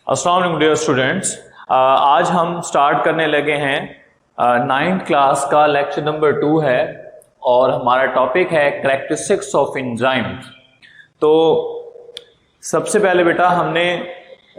अस्सलाम वालेकुम dear students. आज हम स्टार्ट करने लगे हैं 9th क्लास का लेक्चर नंबर 2 है और हमारा टॉपिक है कैरेक्टरिस्टिक्स ऑफ एंजाइम्स। तो सबसे पहले बेटा हमने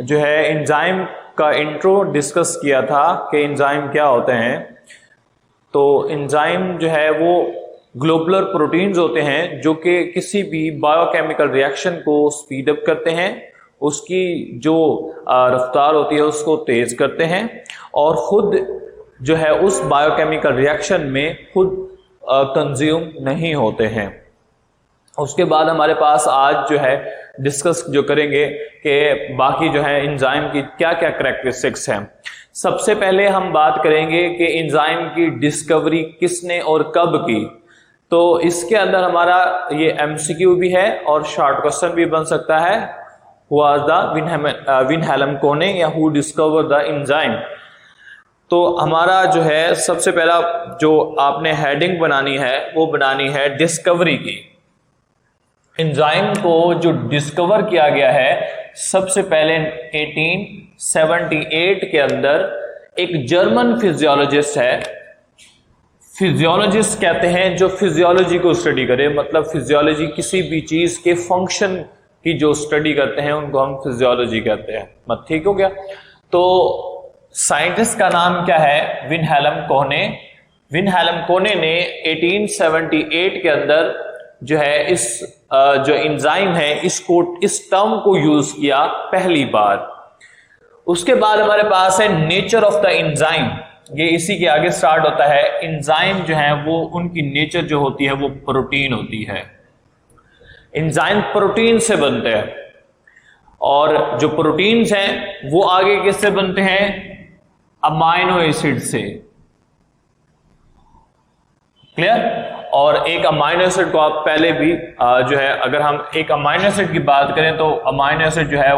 जो है एंजाइम का इंट्रो डिस्कस किया था कि एंजाइम क्या होते हैं। तो एंजाइम जो है वो ग्लोबुलर प्रोटीन्स होते हैं जो कि किसी भी बायोकेमिकल रिएक्शन को स्पीड अप करते हैं, उसकी जो रफ्तार होती है उसको तेज करते हैं और खुद जो है उस बायोकेमिकल रिएक्शन में खुद कंज्यूम नहीं होते हैं। उसके बाद हमारे पास आज जो है डिस्कस जो करेंगे कि बाकी जो है एंजाइम की क्या क्या कैरेक्टरिस्टिक्स हैं। सबसे पहले हम बात करेंगे कि एंजाइम की डिस्कवरी किसने और कब की। तो इसके अंदर हमारा ये एमसीक्यू भी है और शॉर्ट क्वेश्चन भी बन सकता है। was the Wilhelm Coney या who discovered the enzyme। तो हमारा जो है सबसे पहला जो आपने हेडिंग बनानी है वो बनानी है डिस्कवरी की। एंजाइम को जो डिस्कवर किया गया है सबसे पहले 1878 के अंदर एक जर्मन फिजियोलॉजिस्ट है। फिजियोलॉजिस्ट कहते हैं जो फिजियोलॉजी को स्टडी करे, मतलब फिजियोलॉजी किसी भी चीज के फंक्शन की जो स्टडी करते हैं उनको हम फिजियोलॉजी कहते हैं। मत ठीक हो गया। तो साइंटिस्ट का नाम क्या है? विल्हेल्म कोने। विल्हेल्म कोने ने 1878 के अंदर जो है इस जो एंजाइम है इस टर्म को यूज किया पहली बार। उसके बाद हमारे पास है नेचर ऑफ द एंजाइम। ये इसी के आगे स्टार्ट होता है। एंजाइम जो है वो उनकी नेचर जो होती है वो प्रोटीन होती है। एंजाइम प्रोटीन से बनते हैं और जो प्रोटीन्स हैं वो आगे किससे बनते हैं? अमाइनो एसिड से। क्लियर? और एक अमाइनो एसिड को आप पहले भी जो है अगर हम एक अमाइनो एसिड की बात करें तो अमाइनो एसिड जो है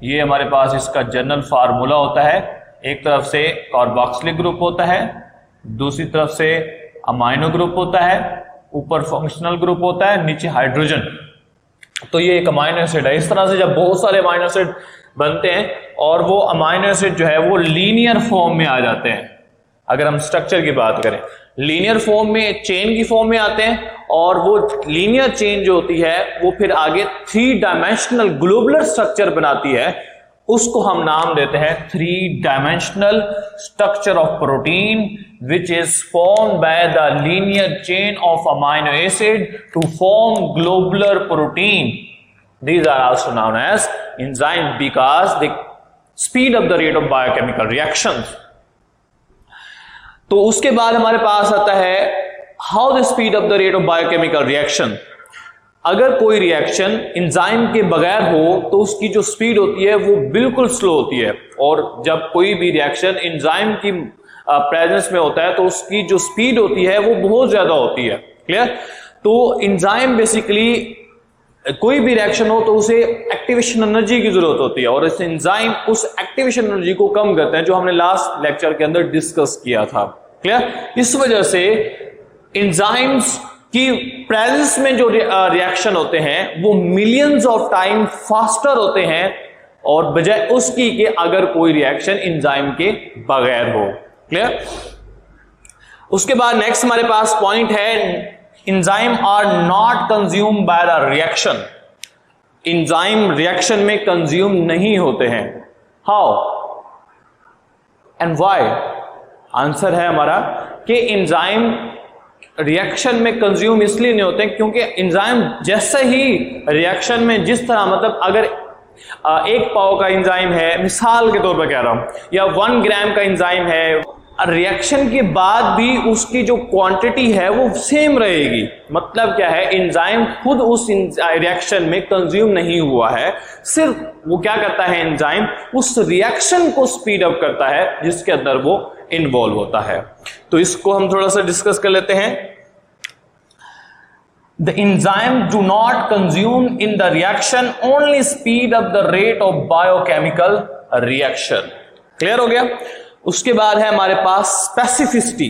ये हमारे पास इसका जनरल फार्मूला होता है। एक तरफ से कार्बोक्सिलिक ग्रुप होता है, दूसरी तरफ से अमाइनो ग्रुप होता है, ऊपर फंक्शनल ग्रुप होता है, नीचे हाइड्रोजन। तो ये एक अमाइनो एसिड है। इस तरह से जब बहुत सारे अमाइनो एसिड बनते हैं और वो अमाइनो एसिड जो है वो लीनियर फॉर्म में आ जाते हैं। अगर हम स्ट्रक्चर की बात करें, लीनियर फॉर्म में चेन की फॉर्म में आते हैं और वो लीनियर चेन जो होती है वो फिर आगे 3 डायमेंशनल ग्लोबुलर स्ट्रक्चर बनाती है। उसको हम नाम देते हैं 3 dimensional structure of protein which is formed by the linear chain of amino acid to form globular protein. These are also known as enzymes because they speed up the rate of biochemical reactions. तो उसके बाद हमारे पास आता है how they speed up the rate of biochemical reaction। अगर कोई reaction enzyme के बगैर हो तो उसकी जो स्पीड होती है वो बिल्कुल स्लो होती है, और जब कोई भी रिएक्शन एंजाइम की प्रेजेंस में होता है तो उसकी जो स्पीड होती है वो बहुत ज्यादा होती है। क्लियर? तो एंजाइम बेसिकली कोई भी रिएक्शन हो तो उसे एक्टिवेशन एनर्जी की जरूरत होती है और इस एंजाइम उस एक्टिवेशन एनर्जी को कम करते हैं जो हमने लास्ट लेक्चर के अंदर डिस्कस किया था। क्लियर? इस वजह से एंजाइम्स की प्रेजेंस में जो रिएक्शन होते हैं वो मिलियंस ऑफ टाइम फास्टर होते हैं और बजाय उसकी कि अगर कोई रिएक्शन एंजाइम के बगैर हो। क्लियर? उसके बाद नेक्स्ट हमारे पास पॉइंट है enzyme are not consume by the reaction. Enzyme reaction में कंज्यूम नहीं होते हैं। How and why? आंसर है हमारा कि एंजाइम रिएक्शन में कंज्यूम इसलिए नहीं होते क्योंकि एंजाइम जैसे ही रिएक्शन में जिस तरह, मतलब अगर 1 पाव का एंजाइम है, मिसाल के तौर पर कह रहा हूं, या 1 ग्राम का एंजाइम है, रिएक्शन के बाद भी उसकी जो क्वांटिटी है वो सेम रहेगी। मतलब क्या है? एंजाइम खुद उस रिएक्शन में कंज्यूम नहीं हुआ है, सिर्फ वो क्या करता है एंजाइम उस रिएक्शन को स्पीड अप करता है जिसके अंदर वो इन्वॉल्व होता है। तो इसको हम थोड़ा सा डिस्कस कर लेते हैं। The enzyme do not consume in the reaction, only speed up the rate of biochemical reaction। Clear हो गया? उसके बाद है हमारे पास स्पेसिफिसिटी।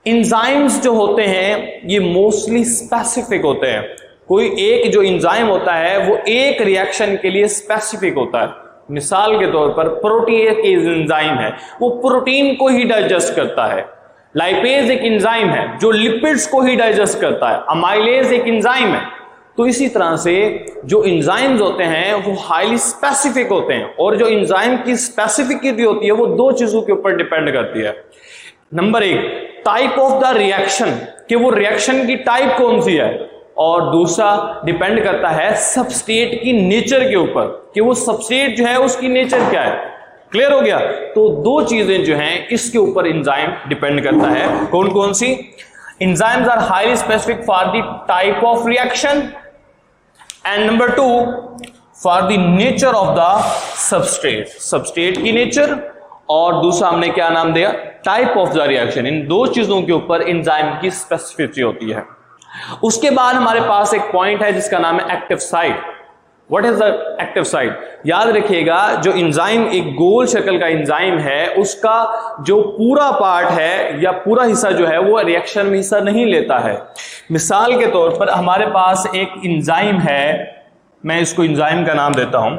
एंजाइम्स जो होते हैं ये मोस्टली स्पेसिफिक होते हैं। कोई एक जो एंजाइम होता है वो एक रिएक्शन के लिए स्पेसिफिक होता है। मिसाल के तौर पर प्रोटीएज एक एंजाइम है, वो प्रोटीन को ही डाइजेस्ट करता है। लाइपेज एक एंजाइम है जो लिपिड्स को ही डाइजेस्ट करता है। अमाइलेज एक एंजाइम है। तो इसी तरह से जो एंजाइम्स होते हैं वो हाईली स्पेसिफिक होते हैं, और जो एंजाइम की स्पेसिफिसिटी होती है वो दो चीजों के ऊपर डिपेंड करती है। नंबर एक, टाइप ऑफ द रिएक्शन, कि वो रिएक्शन की टाइप कौन सी है, और दूसरा डिपेंड करता है सबस्ट्रेट की नेचर के ऊपर, कि वो सबस्ट्रेट जो है उसकी नेचर क्या है। क्लियर हो गया? तो दो चीजें जो हैं इसके ऊपर एंजाइम डिपेंड करता है। कौन कौन सी? Enzymes are highly specific for the type of reaction, and number two for the nature of the substrate, substrate की नेचर, और दूसरा हमने क्या नाम दिया, टाइप ऑफ द रिएक्शन। इन दो चीजों के ऊपर एंजाइम की स्पेसिफिसिटी होती है। उसके बाद हमारे पास एक पॉइंट है जिसका नाम है active site. What is the active site? याद रखिएगा, जो एंजाइम एक गोल शक्ल का एंजाइम है, उसका जो पूरा पार्ट है या पूरा हिस्सा जो है वो रिएक्शन में हिस्सा नहीं लेता है। मिसाल के तौर पर हमारे पास एक एंजाइम है, मैं इसको एंजाइम का नाम देता हूं,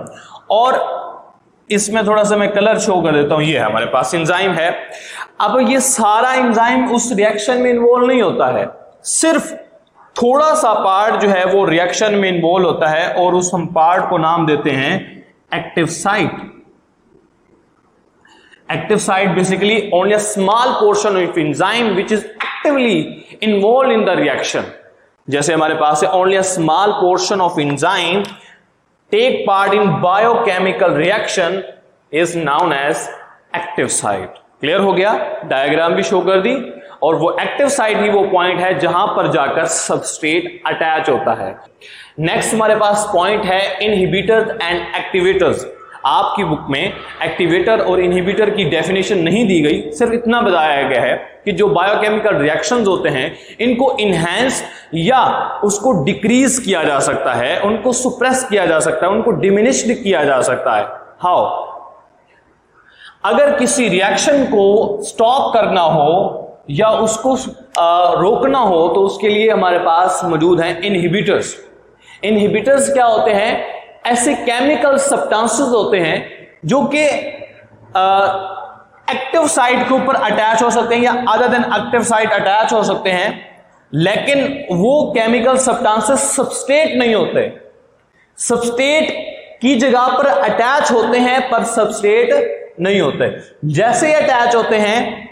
और इसमें थोड़ा सा मैं कलर शो कर देता हूं। ये है हमारे पास एंजाइम है। अब ये सारा एंजाइम उस रिएक्शन में इन्वॉल्व नहीं होता है, सिर्फ थोड़ा सा पार्ट जो है वो रिएक्शन में इन्वॉल्व होता है, और उस हम पार्ट को नाम देते हैं active site. Active site basically only a small portion of enzyme which is actively involve in the reaction. जैसे हमारे पास है only a small portion of enzyme take part in biochemical reaction is known as active site. Clear हो गया? Diagram भी show कर दी, और वो एक्टिव साइट ही वो पॉइंट है जहां पर जाकर सबस्ट्रेट अटैच होता है। नेक्स्ट हमारे पास पॉइंट है इनहिबिटर्स एंड एक्टिवेटर्स। आपकी बुक में एक्टिवेटर और इनहिबिटर की डेफिनेशन नहीं दी गई, सिर्फ इतना बताया गया है कि जो बायोकेमिकल रिएक्शंस होते हैं इनको इनहैंस या उसको डिक्रीज किया जा सकता है, उनको सुप्रेस किया जा सकता है, उनको डिमिनिश्ड किया जा सकता है। हाउ? अगर किसी रिएक्शन को स्टॉप करना हो या उसको रोकना हो तो उसके लिए हमारे पास मौजूद हैं इनहिबिटर्स। इनहिबिटर्स क्या होते हैं? ऐसे केमिकल सब्सटेंसेस होते हैं जो कि एक्टिव साइट के ऊपर अटैच हो सकते हैं या other than active site attach हो सकते हैं, लेकिन वो केमिकल सब्सटेंसेस सबस्ट्रेट नहीं होते। सबस्ट्रेट की जगह पर अटैच होते हैं पर सबस्ट्रेट नहीं होते। जैसे अटैच होते हैं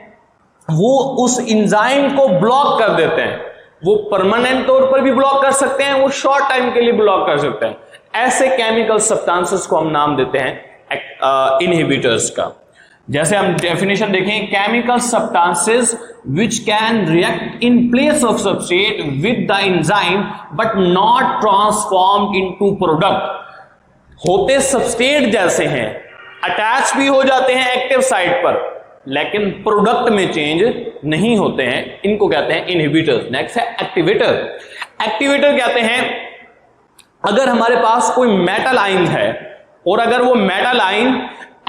वो उस एंजाइम को ब्लॉक कर देते हैं। वो परमानेंट तौर पर भी ब्लॉक कर सकते हैं, वो शॉर्ट टाइम के लिए ब्लॉक कर सकते हैं। ऐसे केमिकल सब्सटेंसेस को हम नाम देते हैं इनहिबिटर्स का। जैसे हम डेफिनेशन देखें, chemical substances which can react in place of substrate with the enzyme but not transform into product. होते सबस्ट्रेट जैसे हैं, अटैच भी हो जाते हैं एक्टिव साइट पर, लेकिन प्रोडक्ट में चेंज नहीं होते हैं। इनको कहते हैं इनहिबिटर्स। नेक्स्ट है एक्टिवेटर। एक्टिवेटर कहते हैं अगर हमारे पास कोई मेटल आयन है और अगर वो मेटल आयन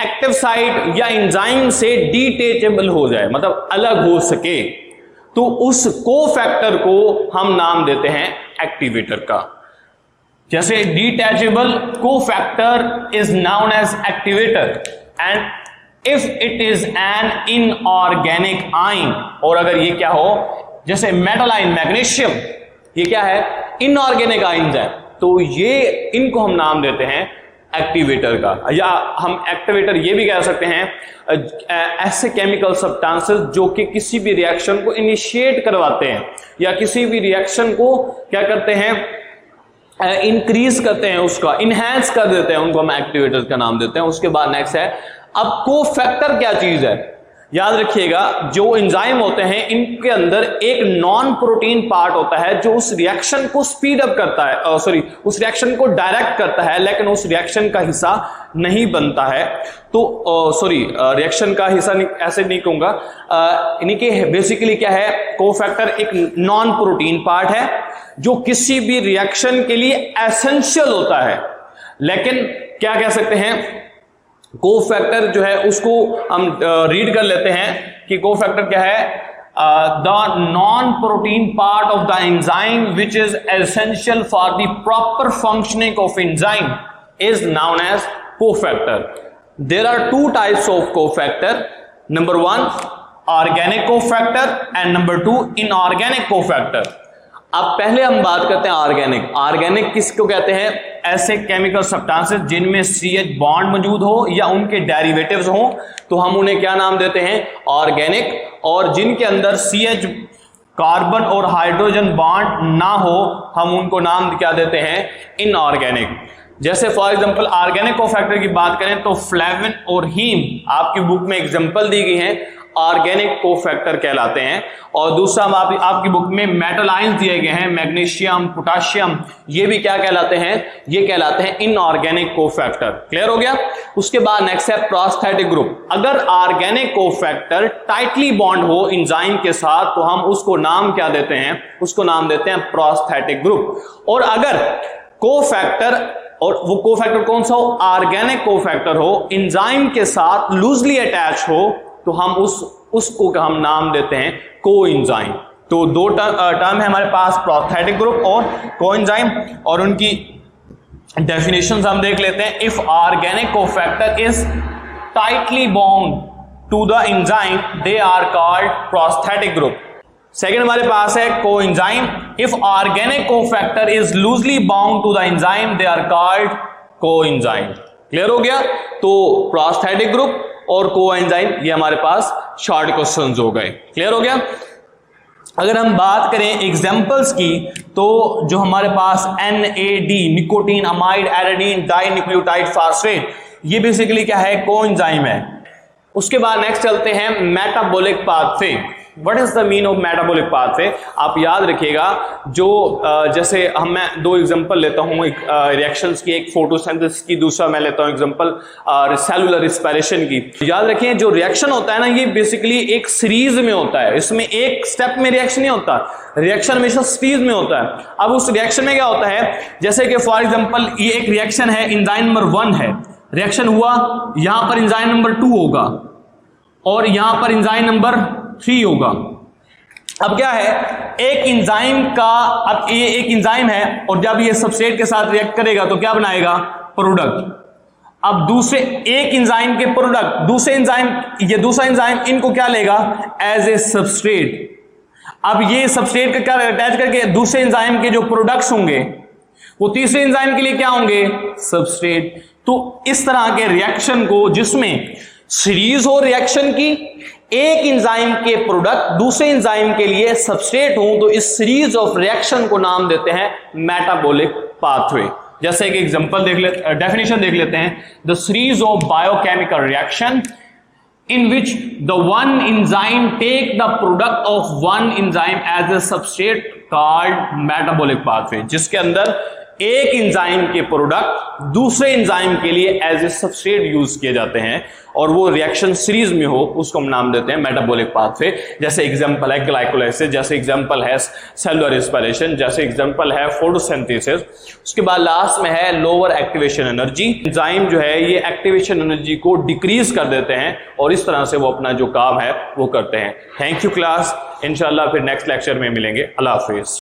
एक्टिव साइट या एंजाइम से डिटैचेबल हो जाए, मतलब अलग हो सके, तो उस कोफैक्टर को हम नाम देते हैं एक्टिवेटर का। जैसे detachable cofactor is known as activator, and if it is an inorganic ion, और अगर ये क्या हो, जैसे मेटल आयन मैग्नीशियम, ये क्या है? इनऑर्गेनिक आयन है, तो ये इनको हम नाम देते हैं एक्टिवेटर का। या हम एक्टिवेटर ये भी कह सकते हैं ऐसे केमिकल सब्सटेंसेस जो कि किसी भी रिएक्शन को इनिशिएट करवाते हैं या किसी भी रिएक्शन को क्या करते हैं, इंक्रीज करते हैं, उसका इनहैंस कर देते हैं, उनको हम एक्टिवेटर का नाम देते हैं। उसके बाद नेक्स्ट है, अब कोफैक्टर क्या चीज है? याद रखिएगा, जो एंजाइम होते हैं इनके अंदर एक नॉन प्रोटीन पार्ट होता है जो उस रिएक्शन को स्पीड अप करता है, उस रिएक्शन को डायरेक्ट करता है, लेकिन उस रिएक्शन का हिस्सा नहीं बनता है। तो रिएक्शन का हिस्सा ऐसे नहीं कहूंगा, इनके बेसिकली क्या है, कोफैक्टर एक नॉन प्रोटीन पार्ट है जो किसी भी रिएक्शन के लिए एसेंशियल होता है। लेकिन क्या कह सकते हैं, कोफैक्टर जो है उसको हम रीड कर लेते हैं कि कोफैक्टर क्या है, the non protein part of the enzyme which is essential for the proper functioning of enzyme is known as cofactor. There are two types of cofactor, number 1 organic cofactor and number 2 inorganic cofactor. अब पहले हम बात करते हैं organic. Organic किसको कहते हैं? ऐसे केमिकल सब्सटेंसेस जिनमें CH बॉन्ड मौजूद हो या उनके डेरिवेटिव्स हो, तो हम उन्हें क्या नाम देते हैं? ऑर्गेनिक। और जिनके अंदर CH कार्बन और हाइड्रोजन बॉन्ड ना हो, हम उनको नाम क्या देते हैं? इनऑर्गेनिक। जैसे फॉर एग्जांपल ऑर्गेनिक कोफैक्टर की बात करें तो फ्लेविन और हीम आपकी बुक में एग्जांपल दी गई है, ऑर्गेनिक कोफैक्टर कहलाते हैं। और दूसरा आपकी बुक में मेटल आयंस दिए गए हैं, मैग्नीशियम, पोटाशियम, ये भी क्या कहलाते हैं? ये कहलाते हैं इनऑर्गेनिक कोफैक्टर। क्लियर हो गया? उसके बाद नेक्स्ट है प्रोस्थेटिक ग्रुप। अगर ऑर्गेनिक कोफैक्टर टाइटली बॉन्ड हो एंजाइम के साथ तो हम उसको नाम क्या देते हैं? उसको नाम देते हैं प्रोस्थेटिक ग्रुप। और अगर कोफैक्टर, और वो कोफैक्टर कौन सा हो? ऑर्गेनिक कोफैक्टर हो, एंजाइम के साथ लूजली अटैच हो, तो हम उसको हम नाम देते हैं कोएंजाइम। तो दो टर्म है हमारे पास, प्रोस्थेटिक ग्रुप और कोएंजाइम, और उनकी डेफिनेशंस हम देख लेते हैं। If organic cofactor is tightly bound to the enzyme they are called prosthetic group. Second हमारे पास है coenzyme. If organic cofactor is loosely bound to the enzyme they are called coenzyme. Clear हो गया? तो प्रोस्थेटिक ग्रुप और coenzyme ये हमारे पास short questions हो गए। क्लियर हो गया? अगर हम बात करें एग्जांपल्स की, तो जो हमारे पास NAD, nicotine amide adenine di nucleotide phosphate, ये बेसिकली क्या है? कोएंजाइम है। उसके बाद नेक्स्ट चलते हैं metabolic pathway. What is the mean of metabolic pathway? आप याद रखिएगा, जो जैसे मैं दो एग्जांपल लेता हूं, एक रिएक्शंस की, एक फोटोसिंथेसिस की, दूसरा मैं लेता हूं एग्जांपल सेलुलर रिस्पिरेशन की। याद रखिए जो रिएक्शन होता है ना, ये बेसिकली एक सीरीज में होता है, इसमें एक स्टेप में रिएक्शन नहीं होता, रिएक्शन हमेशा सीरीज में होता है। अब उस रिएक्शन में क्या होता है, जैसे कि फॉर एग्जांपल ये एक रिएक्शन है, एंजाइम नंबर 1 है, रिएक्शन हुआ, यहां पर एंजाइम नंबर 2 होगा और यहां पर एंजाइम नंबर 3 होगा। अब क्या है, एक एंजाइम का, अब ये एक एंजाइम है और जब ये सबस्ट्रेट के साथ रिएक्ट करेगा तो क्या बनाएगा? प्रोडक्ट। अब दूसरे एक एंजाइम के प्रोडक्ट दूसरे एंजाइम, ये दूसरा एंजाइम इनको क्या लेगा? As a substrate. अब ये सबस्ट्रेट का क्या अटैच करके दूसरे एंजाइम के जो प्रोडक्ट्स होंगे वो तीसरे एंजाइम के लिए क्या होंगे? सबस्ट्रेट। तो इस तरह के रिएक्शन को, जिसमें सीरीज हो रिएक्शन की, एक एंजाइम के प्रोडक्ट दूसरे एंजाइम के लिए सबस्ट्रेट हो, तो इस सीरीज ऑफ रिएक्शन को नाम देते हैं मेटाबॉलिक पाथवे। जैसे एक एग्जांपल देख लेते, डेफिनेशन देख लेते हैं। The series of biochemical reaction in which the one enzyme take the product of one enzyme as a substrate called metabolic pathway, जिसके अंदर एक एंजाइम के प्रोडक्ट दूसरे एंजाइम के लिए एज ए सबस्ट्रेट यूज किए जाते हैं और वो रिएक्शन सीरीज में हो, उसको हम नाम देते हैं मेटाबॉलिक पाथवे। जैसे एग्जांपल है ग्लाइकोलाइसिस, जैसे एग्जांपल है सेलुलर रिस्पिरेशन, जैसे एग्जांपल है फोटोसिंथेसिस। उसके बाद लास्ट में है लोअर एक्टिवेशन एनर्जी। एंजाइम जो है ये एक्टिवेशन एनर्जी को डिक्रीज कर देते हैं और इस तरह से वो अपना जो काम है वो करते हैं। थैंक यू क्लास, इंशाल्लाह फिर नेक्स्ट लेक्चर में मिलेंगे। अल्लाह हाफिज।